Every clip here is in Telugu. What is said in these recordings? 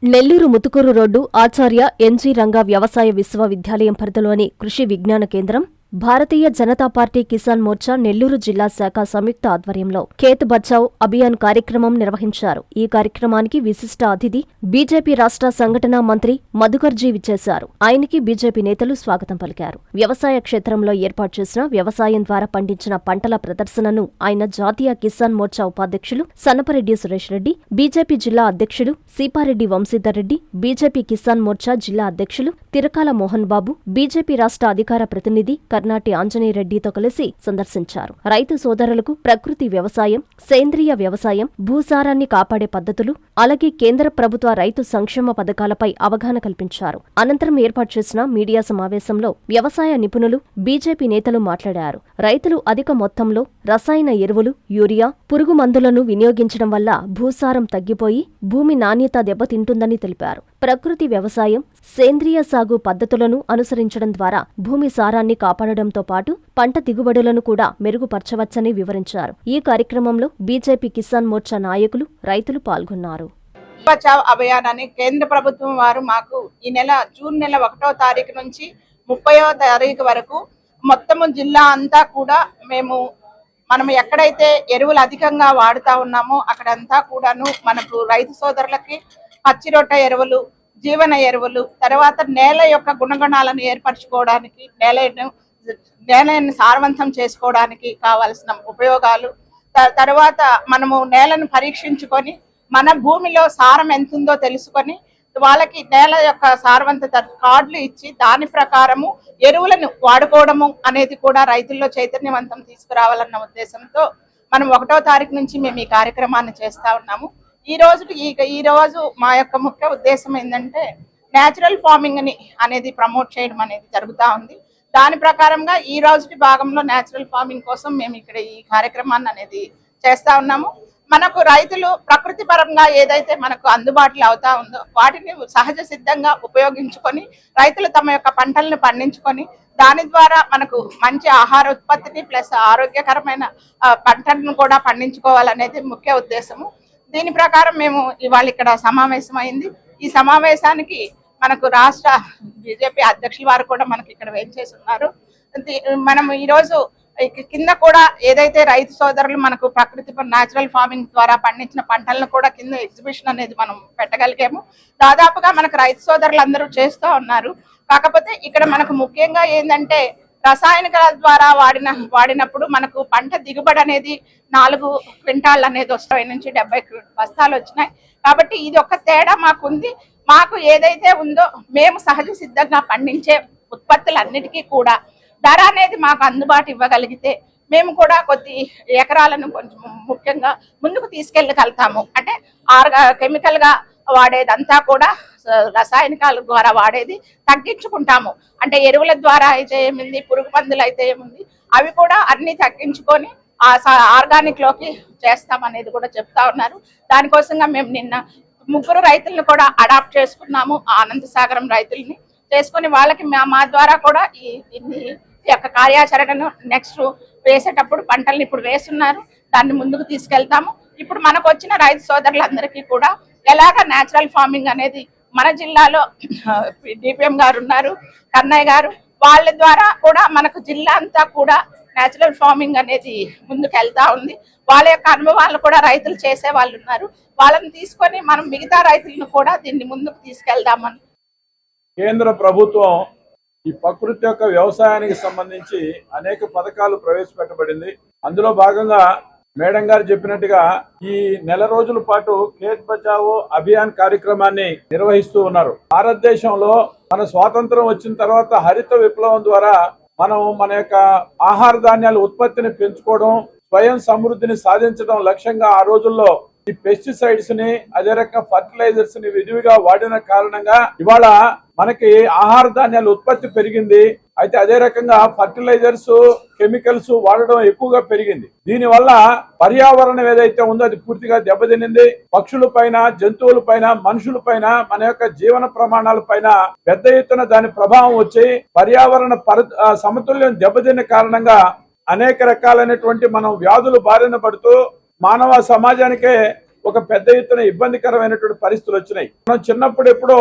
నెల్లూరు ముతుకూరు రోడ్డు ఆచార్య ఎన్జీ రంగా వ్యవసాయ విశ్వవిద్యాలయం పరిధిలోని కృషి విజ్ఞాన కేంద్రం భారతీయ జనతా పార్టీ కిసాన్ మోర్చా నెల్లూరు జిల్లా శాఖ సంయుక్త ఆధ్వర్యంలో ఖేత్ బచావ్ అభియాన్ కార్యక్రమం నిర్వహించారు. ఈ కార్యక్రమానికి విశిష్ట అతిథి బీజేపీ రాష్ట్ర సంఘటనా మంత్రి మధుకర్జీ విచ్చేశారు. ఆయనకి బీజేపీ నేతలు స్వాగతం పలికారు. వ్యవసాయ క్షేత్రంలో ఏర్పాటు చేసిన వ్యవసాయం ద్వారా పండించిన పంటల ప్రదర్శనను ఆయన జాతీయ కిసాన్ మోర్చా ఉపాధ్యక్షులు సన్నపరెడ్డి సురేష్ రెడ్డి, బీజేపీ జిల్లా అధ్యక్షుడు సీపారెడ్డి వంశీధర్ రెడ్డి, బీజేపీ కిసాన్ మోర్చా జిల్లా అధ్యక్షులు తిరకాల మోహన్ బాబు, బీజేపీ రాష్ట్ర అధికార ప్రతినిధి కర్నాటి ఆంజనేయరెడ్డితో కలిసి సందర్శించారు. రైతు సోదరులకు ప్రకృతి వ్యవసాయం, సేంద్రియ వ్యవసాయం, భూసారాన్ని కాపాడే పద్ధతులు, అలాగే కేంద్ర ప్రభుత్వ రైతు సంక్షేమ పథకాలపై అవగాహన కల్పించారు. అనంతరం ఏర్పాటు చేసిన మీడియా సమావేశంలో వ్యవసాయ నిపుణులు, బీజేపీ నేతలు మాట్లాడారు. రైతులు అధిక మొత్తంలో రసాయన ఎరువులు, యూరియా, పురుగు మందులను వినియోగించడం వల్ల భూసారం తగ్గిపోయి భూమి నాణ్యత దెబ్బతింటుందని తెలిపారు. ప్రకృతి వ్యవసాయం, సేంద్రియ సాగు పద్ధతులను అనుసరించడం ద్వారా భూమి సారాన్ని కాపాడడంతో పాటు పంట దిగుబడులను కూడా మెరుగుపరచవచ్చని వివరించారు. ఈ కార్యక్రమంలో బీజేపీ కిసాన్ మోర్చా నాయకులు, రైతులు పాల్గొన్నారు. బచావ్ అభియాన్ అని కేంద్ర ప్రభుత్వం వారు మాకు ఈ నెల జూన్ నెల 1వ తారీఖు నుంచి 30వ తారీఖు వరకు మొత్తము జిల్లా అంతా కూడా మనం ఎక్కడైతే ఎరువులు అధికంగా వాడుతా ఉన్నామో అక్కడంతా కూడాను మనకు రైతు సోదరులకి పచ్చిరొట్ట ఎరువులు, జీవన ఎరువులు, తర్వాత నేల యొక్క గుణగణాలను ఏర్పరచుకోవడానికి, నేలను సారవంతం చేసుకోవడానికి కావాల్సిన ఉపయోగాలు, తర్వాత మనము నేలను పరీక్షించుకొని మన భూమిలో సారం ఎంతుందో తెలుసుకొని వాళ్ళకి నేల యొక్క సారవంతత కార్డులు ఇచ్చి దాని ప్రకారము ఎరువులను వాడుకోవడము అనేది కూడా రైతుల్లో చైతన్యవంతం తీసుకురావాలన్న ఉద్దేశంతో మనం 1వ తారీఖు నుంచి మేము ఈ కార్యక్రమాన్ని చేస్తా ఉన్నాము. ఈ రోజు మా యొక్క ముఖ్య ఉద్దేశం ఏంటంటే న్యాచురల్ ఫార్మింగ్ అనేది ప్రమోట్ చేయడం అనేది జరుగుతూ ఉంది. దాని ప్రకారంగా ఈ రోజుటి భాగంలో న్యాచురల్ ఫార్మింగ్ కోసం మేము ఇక్కడ ఈ కార్యక్రమాన్ని అనేది చేస్తా ఉన్నాము. మనకు రైతులు ప్రకృతి పరంగా ఏదైతే మనకు అందుబాటులో అవుతా ఉందో వాటిని సహజ సిద్ధంగా ఉపయోగించుకొని రైతులు తమ యొక్క పంటలను పండించుకొని దాని ద్వారా మనకు మంచి ఆహార ఉత్పత్తిని ప్లస్ ఆరోగ్యకరమైన పంటలను కూడా పండించుకోవాలనేది ముఖ్య ఉద్దేశము. దీని ప్రకారం మేము ఇవాళ ఇక్కడ సమావేశం అయింది. ఈ సమావేశానికి మనకు రాష్ట్ర బీజేపీ అధ్యక్షుల వారు కూడా మనకి ఇక్కడ వేంచేసి ఉన్నారు. మనం ఈరోజు కింద కూడా ఏదైతే రైతు సోదరులు మనకు ప్రకృతి న్యాచురల్ ఫార్మింగ్ ద్వారా పండించిన పంటలను కూడా కింద ఎగ్జిబిషన్ అనేది మనం పెట్టగలిగాము. దాదాపుగా మనకు రైతు సోదరులు అందరూ చేస్తూ ఉన్నారు. కాకపోతే ఇక్కడ మనకు ముఖ్యంగా ఏంటంటే రసాయనికాల ద్వారా వాడినప్పుడు మనకు పంట దిగుబడి అనేది 4 క్వింటాల్ అనేది వస్తాయి, నుంచి 70 బస్తాలు వచ్చినాయి. కాబట్టి ఇది ఒక తేడా మాకుంది. మాకు ఏదైతే ఉందో మేము సహజ సిద్ధంగా పండించే ఉత్పత్తులన్నిటికీ కూడా ధర అనేది మాకు అందుబాటు ఇవ్వగలిగితే మేము కూడా కొద్ది ఎకరాలను కొంచెం ముఖ్యంగా ముందుకు తీసుకెళ్ళగలుగుతాము. అంటే కెమికల్గా వాడేదంతా కూడా రసాయనికాల ద్వారా వాడేది తగ్గించుకుంటాము. అంటే ఎరువుల ద్వారా అయితే ఏముంది, పురుగు మందులు అయితే ఏముంది, అవి కూడా అన్ని తగ్గించుకొని ఆర్గానిక్ లోకి చేస్తామనేది కూడా చెప్తా ఉన్నారు. దానికోసంగా మేము నిన్న 3 రైతులను కూడా అడాప్ట్ చేసుకున్నాము. అనంతసాగరం రైతుల్ని చేసుకుని వాళ్ళకి మా ద్వారా కూడా ఈ యొక్క కార్యాచరణను నెక్స్ట్ వేసేటప్పుడు పంటలను ఇప్పుడు వేస్తున్నారు, దాన్ని ముందుకు తీసుకెళ్తాము. ఇప్పుడు మనకు వచ్చిన రైతు సోదరులందరికీ కూడా ఎలాగ న్యాచురల్ ఫార్మింగ్ అనేది మన జిల్లాలో డిపిఎం గారు ఉన్నారు, కన్నయ్య గారు, వాళ్ళ ద్వారా కూడా మనకు జిల్లా అంతా కూడా న్యాచురల్ ఫార్మింగ్ అనేది ముందుకు వెళ్తా ఉంది. వాళ్ళ యొక్క అనుభవాలను కూడా రైతులు చేసే వాళ్ళు ఉన్నారు. వాళ్ళని తీసుకొని మనం మిగతా రైతులను కూడా దీన్ని ముందుకు తీసుకెళ్దామని. కేంద్ర ప్రభుత్వం ఈ ప్రకృతి యొక్క వ్యవసాయానికి సంబంధించి అనేక పథకాలు ప్రవేశపెట్టబడింది. అందులో భాగంగా మేడం గారు చెప్పినట్టుగా ఈ నెల రోజుల పాటు ఖేత్ బచావో అభియాన్ కార్యక్రమాన్ని నిర్వహిస్తూ ఉన్నారు. భారతదేశంలో మన స్వాతంత్రం వచ్చిన తర్వాత హరిత విప్లవం ద్వారా మనం మన యొక్క ఆహార ధాన్యాల ఉత్పత్తిని పెంచుకోవడం, స్వయం సమృద్ధిని సాధించడం లక్ష్యంగా ఆ రోజుల్లో ఈ పెస్టిసైడ్స్ ని, అదే రకంగా ఫర్టిలైజర్స్ ని విధివిగా వాడిన కారణంగా ఇవాళ మనకి ఆహార ధాన్యాల ఉత్పత్తి పెరిగింది. అయితే అదే రకంగా ఫర్టిలైజర్స్, కెమికల్స్ వాడడం ఎక్కువగా పెరిగింది. దీనివల్ల పర్యావరణం ఏదైతే ఉందో అది పూర్తిగా దెబ్బతినింది. పక్షుల పైన, జంతువుల పైన, మనుషుల పైన, మన యొక్క జీవన ప్రమాణాల పైన పెద్ద ఎత్తున దాని ప్రభావం వచ్చి పర్యావరణ సమతుల్యం దెబ్బతిన్న కారణంగా అనేక రకాలైనటువంటి మనం వ్యాధులు బారిన పడుతూ మానవ సమాజానికే ఒక పెద్ద ఎత్తున ఇబ్బందికరమైనటువంటి పరిస్థితులు వచ్చినాయి. మనం చిన్నప్పుడు ఎప్పుడో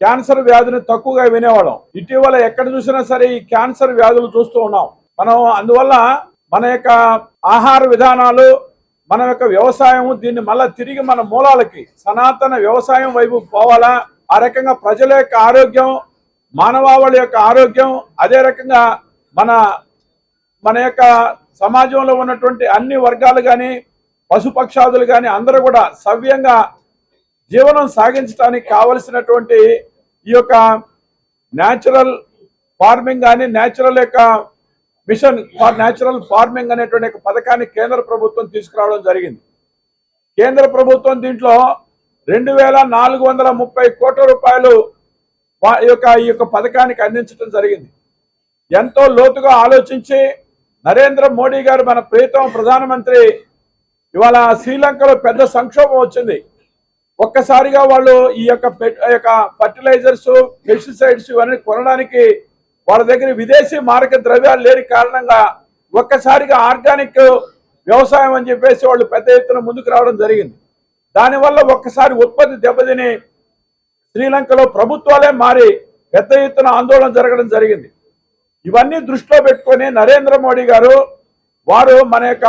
క్యాన్సర్ వ్యాధిని తక్కువగా వినేవాళ్ళం. ఇటీవల ఎక్కడ చూసినా సరే ఈ క్యాన్సర్ వ్యాధులు చూస్తూ ఉన్నాం మనం. అందువల్ల మన యొక్క ఆహార విధానాలు, మన యొక్క వ్యవసాయం, దీన్ని మళ్ళా తిరిగి మన మూలాలకి సనాతన వ్యవసాయం వైపు పోవాలా. ఆ రకంగా ప్రజల యొక్క ఆరోగ్యం, మానవాళి యొక్క ఆరోగ్యం, అదే రకంగా మన యొక్క సమాజంలో ఉన్నటువంటి అన్ని వర్గాలు కానీ, పశుపక్షాదులు కానీ అందరూ కూడా సవ్యంగా జీవనం సాగించడానికి కావలసినటువంటి ఈ యొక్క న్యాచురల్ ఫార్మింగ్ కానీ, న్యాచురల్ యొక్క మిషన్ ఫర్ న్యాచురల్ ఫార్మింగ్ అనేటువంటి పథకాన్ని కేంద్ర ప్రభుత్వం తీసుకురావడం జరిగింది. కేంద్ర ప్రభుత్వం దీంట్లో 2430 కోట్ల రూపాయలు ఈ యొక్క పథకానికి అందించడం జరిగింది. ఎంతో లోతుగా ఆలోచించి నరేంద్ర మోడీ గారు, మన ప్రియతమ ప్రధానమంత్రి, ఇవాళ శ్రీలంకలో పెద్ద సంక్షోభం వచ్చింది. ఒక్కసారిగా వాళ్ళు ఈ యొక్క ఫర్టిలైజర్స్, పెస్టిసైడ్స్ ఇవన్నీ కొనడానికి వాళ్ళ దగ్గర విదేశీ మారక ద్రవ్యాలు లేని కారణంగా ఒక్కసారిగా ఆర్గానిక్ వ్యవసాయం అని చెప్పేసి వాళ్ళు పెద్ద ఎత్తున ముందుకు రావడం జరిగింది. దానివల్ల ఒక్కసారి ఉత్పత్తి దెబ్బతిని శ్రీలంకలో ప్రభుత్వాలే మారి పెద్ద ఎత్తున ఆందోళన జరగడం జరిగింది. ఇవన్నీ దృష్టిలో పెట్టుకొని నరేంద్ర మోడీ గారు వారు మన యొక్క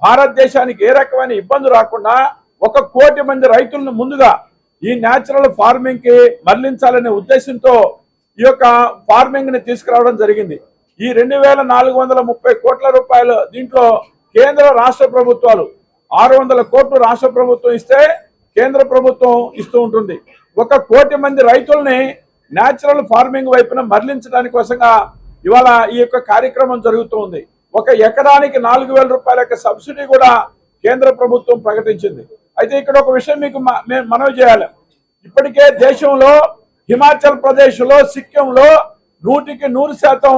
భారతదేశానికి ఏ రకమైన ఇబ్బంది రాకుండా 1 కోటి మంది రైతులను ముందుగా ఈ న్యాచురల్ ఫార్మింగ్ కి మళ్లించాలనే ఉద్దేశంతో ఈ యొక్క ఫార్మింగ్ ని తీసుకురావడం జరిగింది. ఈ 2430 కోట్ల రూపాయలు దీంట్లో కేంద్ర రాష్ట్ర ప్రభుత్వాలు 600 కోట్లు రాష్ట్ర ప్రభుత్వం ఇస్తే కేంద్ర ప్రభుత్వం ఇస్తూ ఉంటుంది. 1 కోటి మంది రైతుల్ని న్యాచురల్ ఫార్మింగ్ వైపున మరలించడానికి కోసంగా ఇవాళ ఈ యొక్క కార్యక్రమం జరుగుతుంది. 1 ఎకరానికి 4000 రూపాయల యొక్క సబ్సిడీ కూడా కేంద్ర ప్రభుత్వం ప్రకటించింది. అయితే ఇక్కడ ఒక విషయం మీకు మనవి చేయాలి. ఇప్పటికే దేశంలో హిమాచల్ ప్రదేశ్ లో, సిక్కింలో 100%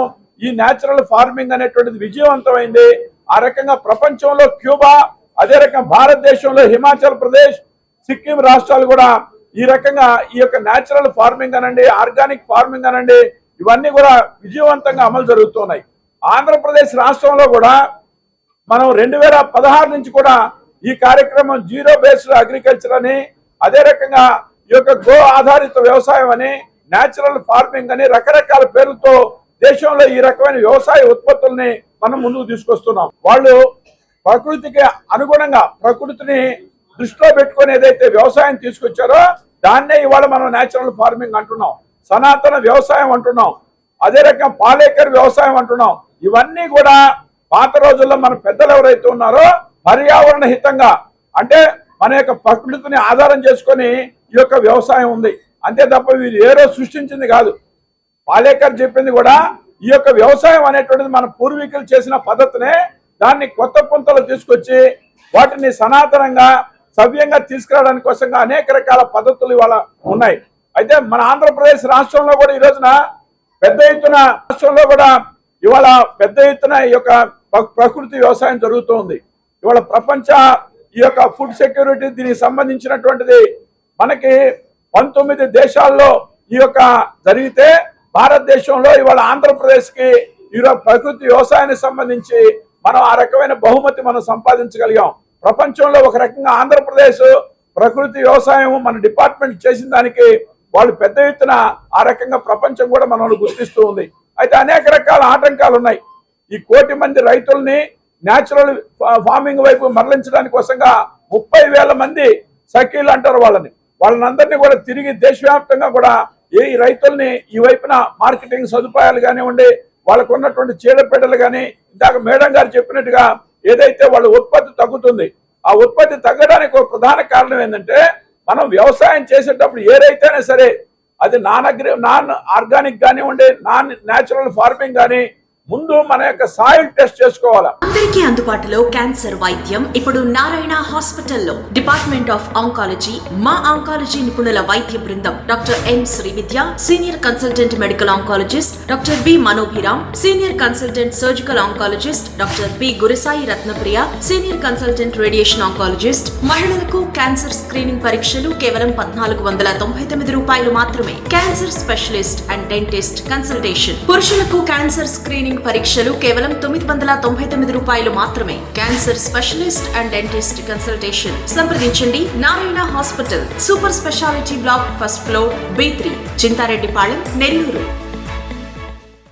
ఈ న్యాచురల్ ఫార్మింగ్ అనేటువంటిది విజయవంతమైంది. ఆ రకంగా ప్రపంచంలో క్యూబా, అదే రకంగా భారతదేశంలో హిమాచల్ ప్రదేశ్, సిక్కిం రాష్ట్రాలు కూడా ఈ రకంగా ఈ యొక్క న్యాచురల్ ఫార్మింగ్ అనండి, ఆర్గానిక్ ఫార్మింగ్ అనండి, ఇవన్నీ కూడా విజయవంతంగా అమలు జరుగుతున్నాయి. ఆంధ్రప్రదేశ్ రాష్ట్రంలో కూడా మనం 2016 నుంచి కూడా ఈ కార్యక్రమం జీరో బేస్డ్ అగ్రికల్చర్ అని, అదే రకంగా ఈ యొక్క గో ఆధారిత వ్యవసాయం అని, న్యాచురల్ ఫార్మింగ్ అని రకరకాల పేర్లతో దేశంలో ఈ రకమైన వ్యవసాయ ఉత్పత్తుల్ని మనం ముందుకు తీసుకొస్తున్నాం. వాళ్ళు ప్రకృతికి అనుగుణంగా, ప్రకృతిని దృష్టిలో పెట్టుకొని ఏదైతే వ్యవసాయం తీసుకొచ్చారో దాన్నే ఇవాళ మనం న్యాచురల్ ఫార్మింగ్ అంటున్నాం, సనాతన వ్యవసాయం అంటున్నాం, అదే రకంగా పాలేకర్ వ్యవసాయం అంటున్నాం. ఇవన్నీ కూడా పాత రోజుల్లో మన పెద్దలు ఎవరైతే ఉన్నారో పర్యావరణ హితంగా, అంటే మన యొక్క ప్రకృతిని ఆధారం చేసుకొని ఈ యొక్క వ్యవసాయం ఉంది. అంతే తప్ప వీరు ఏ రోజు సృష్టించింది కాదు. పాలేకర్ చెప్పింది కూడా ఈ యొక్క వ్యవసాయం అనేటువంటిది మన పూర్వీకులు చేసిన పద్ధతినే దాన్ని కొత్త పుంతలు తీసుకొచ్చి వాటిని సనాతనంగా సవ్యంగా తీసుకురావడానికి కోసంగా అనేక రకాల పద్ధతులు ఇవాళ ఉన్నాయి. అయితే మన ఆంధ్రప్రదేశ్ రాష్ట్రంలో కూడా ఈ రోజున పెద్ద ఎత్తున ఇవాళ పెద్ద ఎత్తున ఈ యొక్క ప్రకృతి వ్యవసాయం జరుగుతోంది. ఇవాళ ప్రపంచ ఈ యొక్క ఫుడ్ సెక్యూరిటీ దీనికి సంబంధించినటువంటిది మనకి 19 దేశాల్లో ఈ యొక్క జరిగితే భారతదేశంలో ఇవాళ ఆంధ్రప్రదేశ్ కి ఈ ప్రకృతి వ్యవసాయానికి సంబంధించి మనం ఆ రకమైన బహుమతి మనం సంపాదించగలిగాం. ప్రపంచంలో ఒక రకంగా ఆంధ్రప్రదేశ్ ప్రకృతి వ్యవసాయం మన డిపార్ట్మెంట్ చేసిన దానికి వాళ్ళు పెద్ద ఎత్తున ఆ రకంగా ప్రపంచం కూడా మనల్ని గుర్తిస్తూ ఉంది. అయితే అనేక రకాల ఆటంకాలు ఉన్నాయి. ఈ 1 కోటి మంది రైతుల్ని న్యాచురల్ ఫార్మింగ్ వైపు మరలించడానికి కోసంగా 30,000 మంది సఖీలు అంటారు వాళ్ళనందరినీ కూడా తిరిగి దేశవ్యాప్తంగా కూడా ఈ రైతుల్ని ఈ వైపున మార్కెటింగ్ సదుపాయాలు కానివ్వండి, వాళ్ళకు ఉన్నటువంటి చీడపీడలు కానీ, ఇందాక మేడం గారు చెప్పినట్టుగా ఏదైతే వాళ్ళ ఉత్పత్తి తగ్గుతుంది, ఆ ఉత్పత్తి తగ్గడానికి ఒక ప్రధాన కారణం ఏంటంటే మనం వ్యవసాయం చేసేటప్పుడు ఏ రైతైనా సరే అది నాన్ ఆర్గానిక్ కానివ్వండి, నాన్ న్యాచురల్ ఫార్మింగ్ కానీ ముందు మన యొక్క సాయిల్ టెస్ట్ చేసుకోవాలి. అందరికీ అందుబాటులో క్యాన్సర్ వైద్యం ఇప్పుడు నారాయణ హాస్పిటల్లో డిపార్ట్మెంట్ ఆఫ్ ఆంకాలజీ, మా ఆంకాలజీ నిపుణుల వైద్య బృందం doctor M Srividya, senior consultant medical oncologist doctor B Manobhiram, senior consultant surgical oncologist doctor B Gurisai Ratnapriya, senior consultant radiation oncologist. మహిళలకు క్యాన్సర్ స్క్రీనింగ్ పరీక్షలు కేవలం 1499 రూపాయలు మాత్రమే. Cancer specialist and dentist consultation. పురుషులకు క్యాన్సర్ స్క్రీనింగ్ స్క్రీనింగ్ పరీక్షలు కేవలం 999 రూపాయలు మాత్రమే. Cancer specialist and dentist consultation సంప్రదించండి. Narayana hospital, super speciality block, first floor, B3, Chintareddypalem, Nellore.